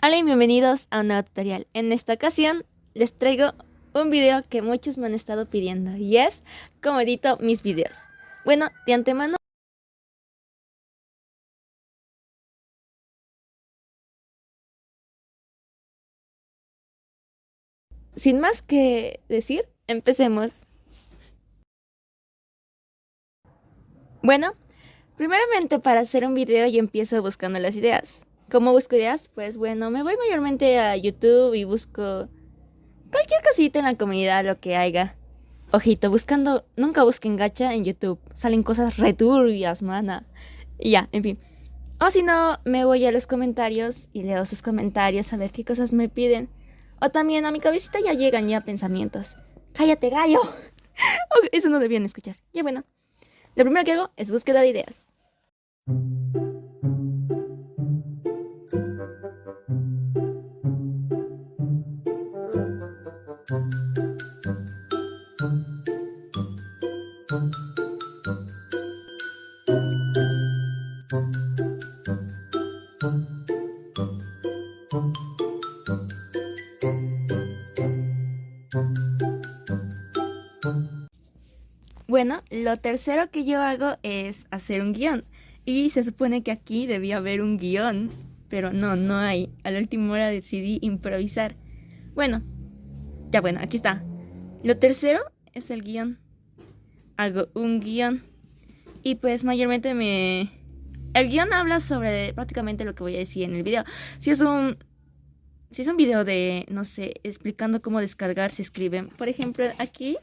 Hola y bienvenidos a un nuevo tutorial. En esta ocasión les traigo un video que muchos me han estado pidiendo y es cómo edito mis videos. Bueno, de antemano, sin más que decir, empecemos. Bueno, primeramente para hacer un video yo empiezo buscando las ideas. ¿Cómo busco ideas? Pues bueno, me voy mayormente a YouTube y busco cualquier cosita en la comunidad, lo que haya. Ojito, nunca busquen gacha en YouTube. Salen cosas returbias, mana. Y ya, en fin. O si no, me voy a los comentarios y leo sus comentarios a ver qué cosas me piden. O también a mi cabecita ya llegan ya pensamientos. ¡Cállate, gallo! Eso no debían escuchar. Ya bueno, lo primero que hago es búsqueda de ideas. Bueno, lo tercero que yo hago es hacer un guión. Y se supone que aquí debía haber un guión, pero no hay. A la última hora decidí improvisar. Bueno, ya bueno, aquí está. Lo tercero es el guión. Hago un guión. Y pues mayormente el guión habla sobre prácticamente lo que voy a decir en el video. Si es un video de, no sé, explicando cómo descargar, se escriben. Por ejemplo, aquí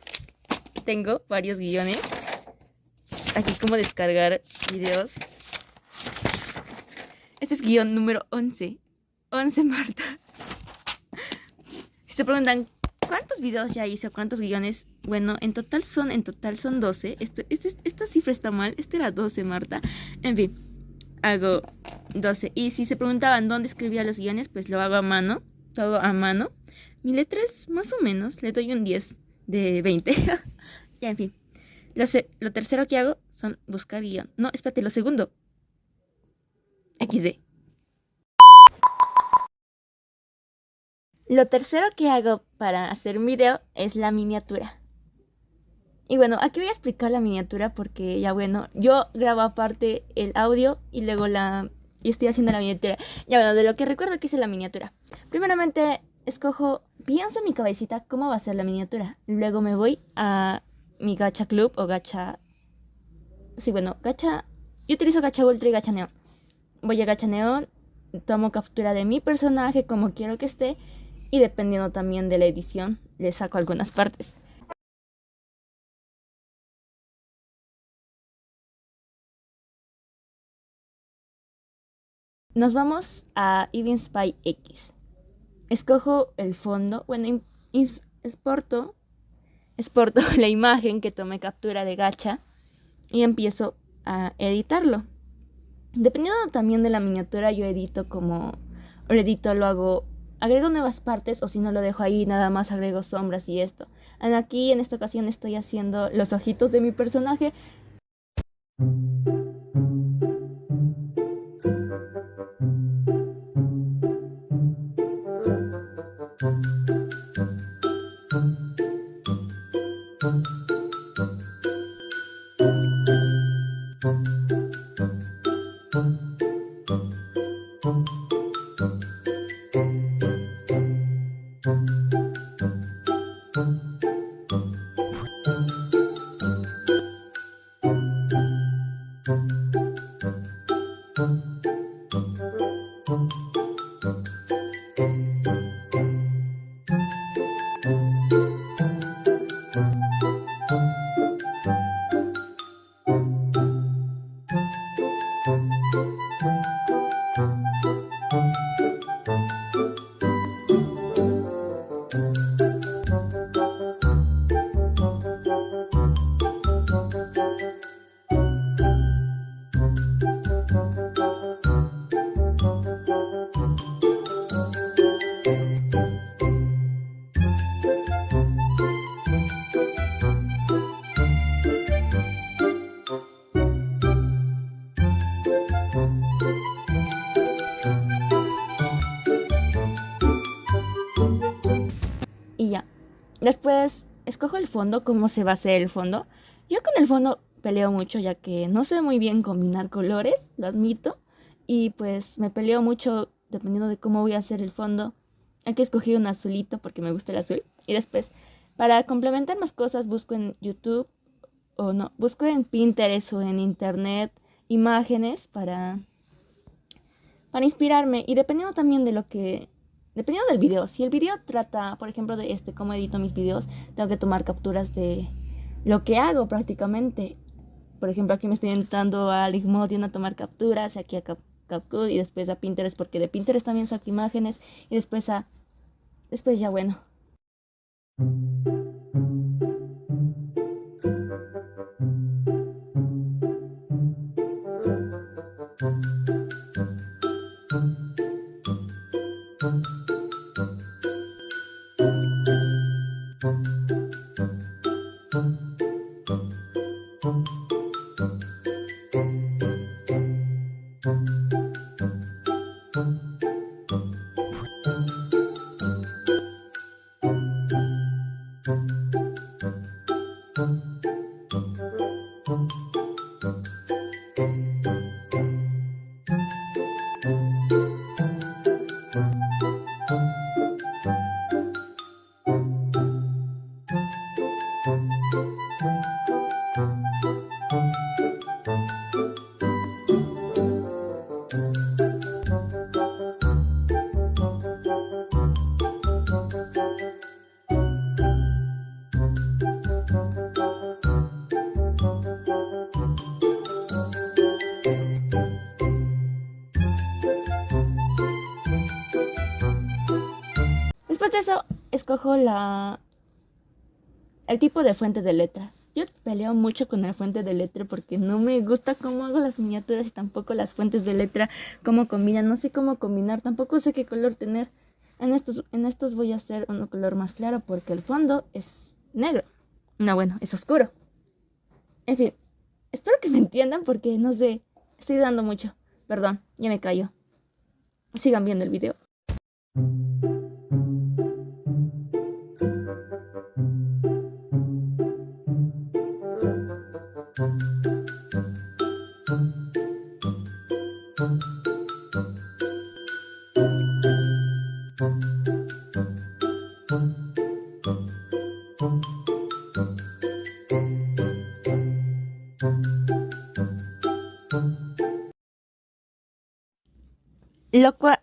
tengo varios guiones. Aquí cómo descargar videos. Este es guión número 11. 11, Marta. Si se preguntan cuántos videos ya hice o cuántos guiones, bueno, en total son 12. Esta cifra está mal. Este era 12, Marta. En fin, hago 12. Y si se preguntaban dónde escribía los guiones, pues lo hago a mano. Todo a mano. Mi letra es más o menos, le doy un 10 de 20. Ya, en fin. Lo tercero que hago son buscar guión. No, espérate, lo segundo. XD. Lo tercero que hago para hacer un video es la miniatura. Y bueno, aquí voy a explicar la miniatura porque ya bueno, yo grabo aparte el audio y luego y estoy haciendo la miniatura. Ya bueno, de lo que recuerdo que hice la miniatura. Primeramente pienso en mi cabecita cómo va a ser la miniatura. Luego me voy a mi gacha club o gacha... Sí, bueno, gacha... Yo utilizo gacha ultra y gacha neón. Voy a gacha neón, tomo captura de mi personaje como quiero que esté y dependiendo también de la edición, le saco algunas partes. Nos vamos a Even Spy X. Escojo el fondo, bueno, exporto la imagen que tomé captura de gacha y empiezo a editarlo. Dependiendo también de la miniatura, yo agrego nuevas partes o si no lo dejo ahí, nada más agrego sombras y esto. Aquí en esta ocasión estoy haciendo los ojitos de mi personaje. Después escojo el fondo, cómo se va a hacer el fondo. Yo con el fondo peleo mucho ya que no sé muy bien combinar colores, lo admito. Y pues me peleo mucho dependiendo de cómo voy a hacer el fondo. Aquí escogí un azulito porque me gusta el azul. Y después, para complementar más cosas, busco en YouTube o no, busco en Pinterest o en internet imágenes para inspirarme. Y dependiendo también de lo que... Dependiendo del video. Si el video trata, por ejemplo, de cómo edito mis videos, tengo que tomar capturas de lo que hago prácticamente. Por ejemplo, aquí me estoy entrando a Ligmotion a tomar capturas, aquí a CapCut y después a Pinterest, porque de Pinterest también saco imágenes y después después ya bueno. Después de eso, escojo el tipo de fuente de letra. Yo peleo mucho con la fuente de letra porque no me gusta cómo hago las miniaturas y tampoco las fuentes de letra, cómo combinan. No sé cómo combinar, tampoco sé qué color tener. En estos voy a hacer un color más claro porque el fondo es negro. No, bueno, es oscuro. En fin, espero que me entiendan porque no sé, estoy dando mucho. Perdón, ya me callo. Sigan viendo el video.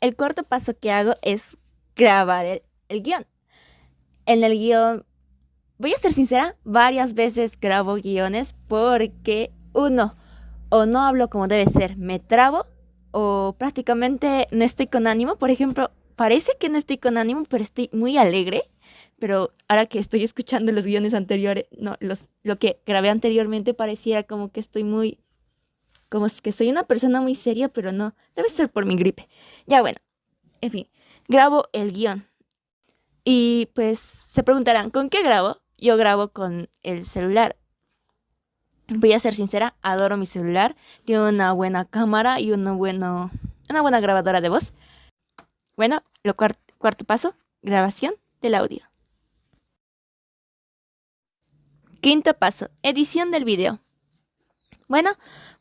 El cuarto paso que hago es grabar el guión. En el guión, voy a ser sincera, varias veces grabo guiones porque uno, o no hablo como debe ser, me trabo, o prácticamente no estoy con ánimo. Por ejemplo, parece que no estoy con ánimo, pero estoy muy alegre. Pero ahora que estoy escuchando los guiones anteriores, no, lo que grabé anteriormente pareciera como que estoy muy... Como es que soy una persona muy seria, pero no, debe ser por mi gripe. Ya bueno, en fin, grabo el guión. Y pues se preguntarán, ¿con qué grabo? Yo grabo con el celular. Voy a ser sincera, adoro mi celular. Tiene una buena cámara y una buena grabadora de voz. Bueno, cuarto paso, grabación del audio. Quinto paso, edición del video. Bueno,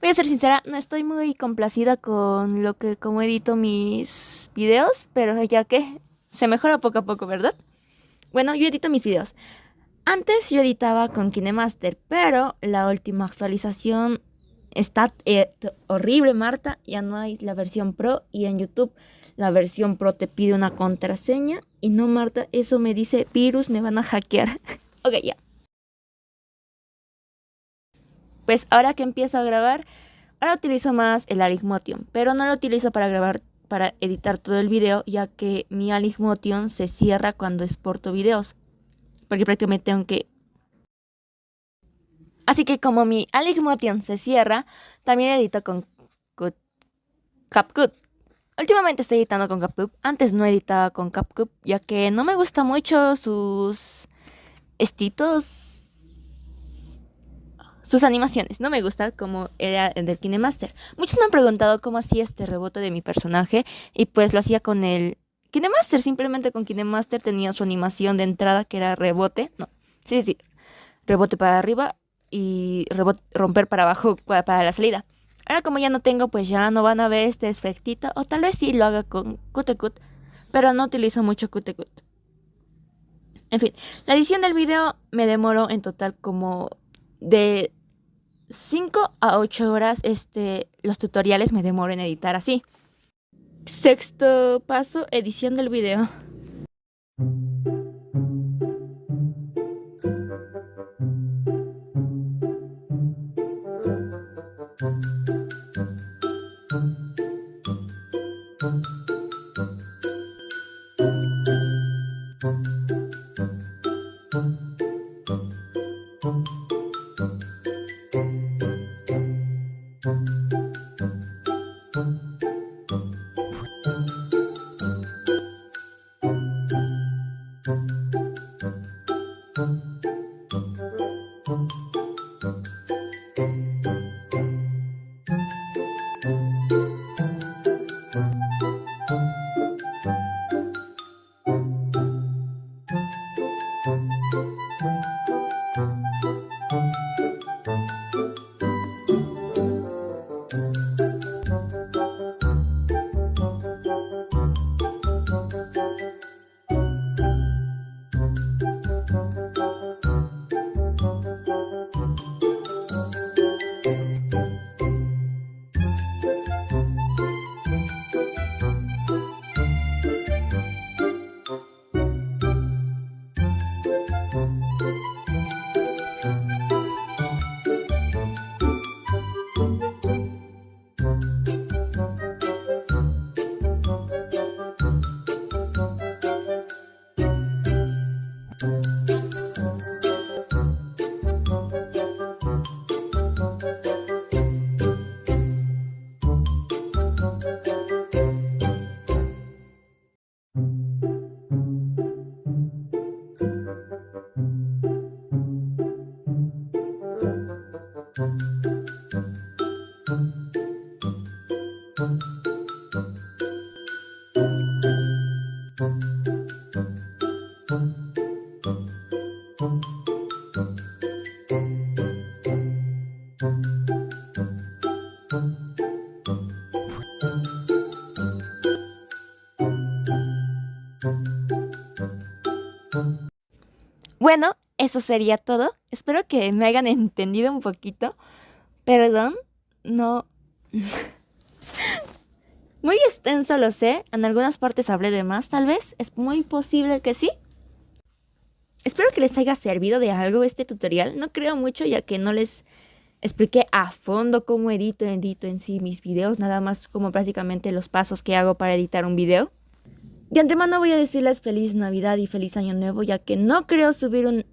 voy a ser sincera, no estoy muy complacida con cómo edito mis videos, pero ya que se mejora poco a poco, ¿verdad? Bueno, yo edito mis videos. Antes yo editaba con KineMaster, pero la última actualización está horrible, Marta. Ya no hay la versión Pro y en YouTube la versión Pro te pide una contraseña. Y no, Marta, eso me dice virus, me van a hackear. Ok, ya. Pues ahora que empiezo a grabar, ahora utilizo más el Aligmotion, pero no lo utilizo para grabar, para editar todo el video, ya que mi Aligmotion se cierra cuando exporto videos, porque prácticamente tengo que... Así que como mi Aligmotion se cierra, también edito con CapCut. Últimamente estoy editando con CapCut, antes no editaba con CapCut, ya que no me gusta mucho sus sus animaciones, no me gusta como era el del KineMaster. Muchos me han preguntado cómo hacía este rebote de mi personaje y pues lo hacía con el KineMaster, simplemente con KineMaster tenía su animación de entrada que era rebote, no, sí, rebote para arriba y romper para abajo para la salida. Ahora como ya no tengo, pues ya no van a ver este efectito, o tal vez sí lo haga con Qt, pero no utilizo mucho Qt. En fin, la edición del video me demoró en total como de 5 a 8 horas. Los tutoriales me demoro en editar así. Sexto paso, edición del video. Bueno, eso sería todo. Espero que me hayan entendido un poquito. Perdón, no. Muy extenso, lo sé. En algunas partes hablé de más, tal vez. Es muy posible que sí. Espero que les haya servido de algo este tutorial. No creo mucho, ya que no les expliqué a fondo cómo edito en sí mis videos. Nada más como prácticamente los pasos que hago para editar un video. De antemano voy a decirles feliz Navidad y feliz Año Nuevo, ya que no creo subir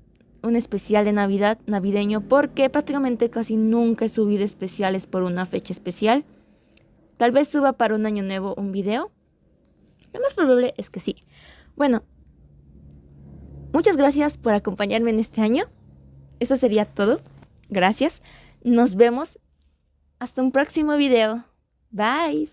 un especial de Navidad navideño, porque prácticamente casi nunca he subido especiales por una fecha especial. Tal vez suba para un Año Nuevo un video. Lo más probable es que sí. Bueno, muchas gracias por acompañarme en este año. Eso sería todo. Gracias. Nos vemos hasta un próximo video. Bye.